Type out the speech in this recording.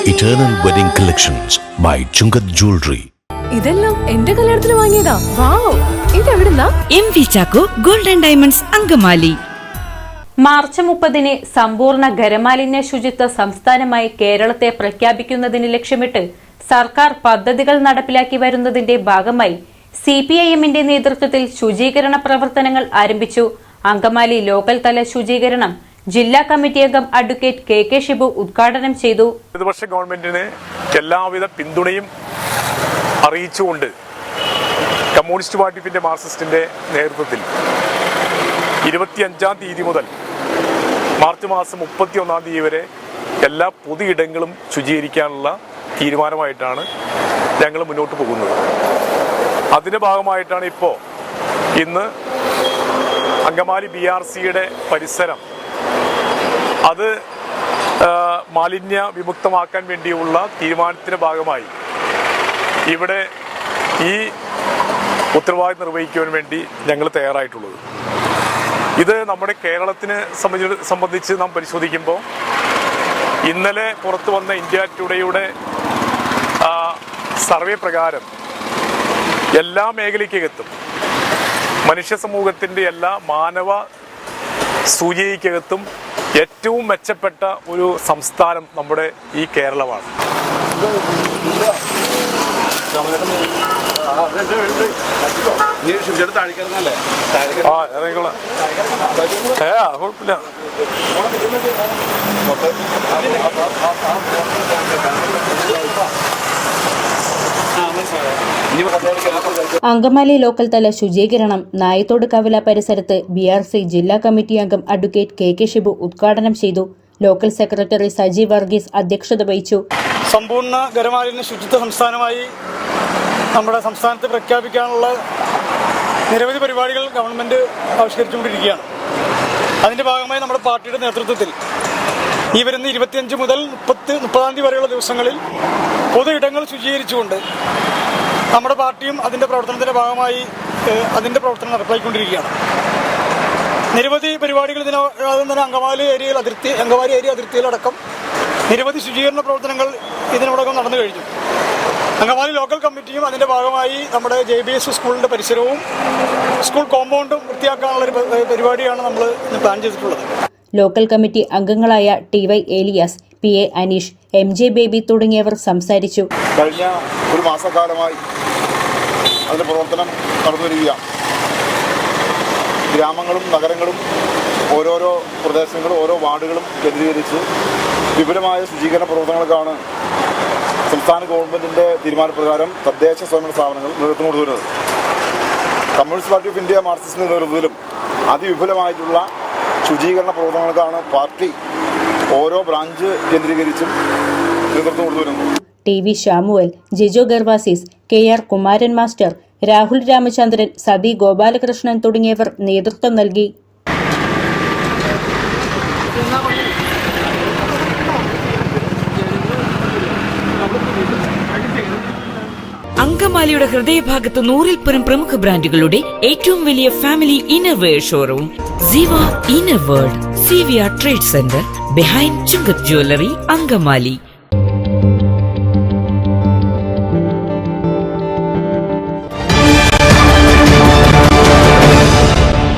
Eternal Wedding Collections by Chungat Jewelry. ഇതെല്ലാം എന്റെ കല്യാണത്തിന് വാങ്ങിയതാ. വാവ്, ഇതെവിടുന്നാ? MV Chacko Gold and Diamonds Angamaly. March 30-ന് സമ്പൂർണ്ണ ഖരമാലിന്യ ശുചിത്വ സംസ്ഥാനമായി കേരളത്തെ പ്രഖ്യാപിക്കുന്നതിന് ലക്ഷ്യമിട്ട് സർക്കാർ പദ്ധതികൾ നടപ്പിലാക്കി വരുന്നതിന്റെ ഭാഗമായി CPIM-ന്റെ നേതൃത്വത്തിൽ ശുചീകരണ പ്രവർത്തനങ്ങൾ ആരംഭിച്ചു. അങ്കമാലി ലോക്കൽ തല ശുചീകരണം ജില്ലാ കമ്മിറ്റി അംഗം അഡ്വക്കേറ്റ് KK ഷിബു ഉദ്ഘാടനം ചെയ്തു. ഇടതുപക്ഷ ഗവൺമെന്റിന് എല്ലാവിധ പിന്തുണയും അറിയിച്ചുകൊണ്ട് കമ്മ്യൂണിസ്റ്റ് പാർട്ടി മാർക്സിസ്റ്റിന്റെ നേതൃത്വത്തിൽ 25-ാം തീയതി മുതൽ മാർച്ച് മാസം 31-ാം തീയതി വരെ എല്ലാ പൊതുയിടങ്ങളും ശുചീകരിക്കാനുള്ള തീരുമാനമായിട്ടാണ് ഞങ്ങൾ മുന്നോട്ട് പോകുന്നത്. അതിന്റെ ഭാഗമായിട്ടാണ് ഇപ്പോൾ ഇന്ന് അങ്കമാലി BRCയുടെ പരിസരം അത് മാലിന്യ വിമുക്തമാക്കാൻ വേണ്ടിയുള്ള തീരുമാനത്തിന്റെ ഭാഗമായി ഇവിടെ ഈ ഉത്തരവാദിത്വം നിർവഹിക്കുവാൻ വേണ്ടി ഞങ്ങൾ തയ്യാറായിട്ടുള്ളത്. ഇത് നമ്മുടെ കേരളത്തിനെ സംബന്ധിച്ച് നാം പരിശോധിക്കുമ്പോൾ ഇന്നലെ പുറത്തു വന്ന ഇന്ത്യ ടുഡേയുടെ സർവേ പ്രകാരം എല്ലാ മേഖലയ്ക്കകത്തും മനുഷ്യ സമൂഹത്തിൻ്റെ എല്ലാ മാനവ സൂചികയ്ക്കകത്തും ഏറ്റവും മെച്ചപ്പെട്ട ഒരു സംസ്ഥാനം നമ്മുടെ ഈ കേരളമാണ്. കുഴപ്പമില്ല. അങ്കമാലി ലോക്കൽ തല ശുചീകരണം നായത്തോട് കവല പരിസരത്ത് BRC ജില്ലാ കമ്മിറ്റി അംഗം അഡ്വക്കേറ്റ് KK ഷിബു ഉദ്ഘാടനം ചെയ്തു. ലോക്കൽ സെക്രട്ടറി സജി വർഗീസ് അധ്യക്ഷത വഹിച്ചു. സമ്പൂർണ്ണ ഖരമാലിന്യ ശുചിത്വ സംസ്ഥാനമായി നമ്മുടെ സംസ്ഥാനത്ത് പ്രഖ്യാപിക്കാനുള്ള നിരവധി പരിപാടികൾ ഗവൺമെന്റ് ആവിഷ്കരിച്ചുകൊണ്ടിരിക്കുകയാണ്. അതിന്റെ ഭാഗമായി നമ്മുടെ പാർട്ടിയുടെ നേതൃത്വത്തിൽ ഈ വരുന്ന 25 മുതൽ 30-ാം തീയതി വരെയുള്ള ദിവസങ്ങളിൽ പൊതു ഇടങ്ങൾ ശുചീകരിച്ചുകൊണ്ട് നമ്മുടെ പാർട്ടിയും അതിന്റെ പ്രവർത്തനത്തിന്റെ ഭാഗമായി അതിന്റെ പ്രവർത്തനം നടപ്പാക്കിക്കൊണ്ടിരിക്കുകയാണ്. നിരവധി പരിപാടികൾ ഇതിനകം തന്നെ അങ്കമാലി ഏരിയ അതിർത്തിയിലടക്കം നിരവധി ശുചീകരണ പ്രവർത്തനങ്ങൾ ഇതിനോടകം നടന്നു കഴിഞ്ഞു. അങ്കമാലി ലോക്കൽ കമ്മിറ്റിയും അതിന്റെ ഭാഗമായി നമ്മുടെ JBS സ്കൂളിന്റെ പരിസരവും സ്കൂൾ കോമ്പൗണ്ടും വൃത്തിയാക്കാനുള്ള ഒരു പരിപാടിയാണ് നമ്മൾ പ്ലാൻ ചെയ്തിട്ടുള്ളത്. ലോക്കൽ കമ്മിറ്റി അംഗങ്ങളായ TY Elias, PA Aneesh, MJ baby തുടങ്ങിയവർ സംസാരിച്ചു. കഴിഞ്ഞ ഒരു മാസക്കാലമായി അതിന്റെ പ്രവർത്തനം നടന്നുവരികയാണ്. ഗ്രാമങ്ങളും നഗരങ്ങളും ഓരോരോ പ്രദേശങ്ങളും ഓരോ വാർഡുകളും കേന്ദ്രീകരിച്ച് വിപുലമായ ശുചീകരണ പ്രവർത്തനങ്ങൾക്കാണ് സംസ്ഥാന ഗവൺമെന്റിന്റെ തീരുമാനപ്രകാരം തദ്ദേശ സ്വയംഭരണ സ്ഥാപനങ്ങൾ നേതൃത്വം കൊടുത്തുവരുന്നത്. കമ്മ്യൂണിസ്റ്റ് പാർട്ടി ഓഫ് ഇന്ത്യ മാർക്സിസ്റ്റിന്റെ നേതൃത്വത്തിലും അതിവിപുലമായിട്ടുള്ള ശുചീകരണ പ്രവർത്തനങ്ങൾക്കാണ് പാർട്ടി ഓരോ ബ്രാഞ്ച് കേന്ദ്രീകരിച്ചും നേതൃത്വം കൊടുത്തുവരുന്നത്. TV Shamuel, Jijo Gervasis, KR Kumaran master, Rahul Ramachandran, Sathi Gopalakrishnan തുടങ്ങിയവർ നേതൃത്വം നൽകി. അങ്കമാലിയുടെ ഹൃദയഭാഗത്ത് 100-ൽ-പരം പ്രമുഖ ബ്രാൻഡുകളുടെ ഏറ്റവും വലിയ ഫാമിലി ഇന്നർവെയർ ഷോറൂം ജീവ inner world CVR trade centre behind Chungath jewellery Angamaly.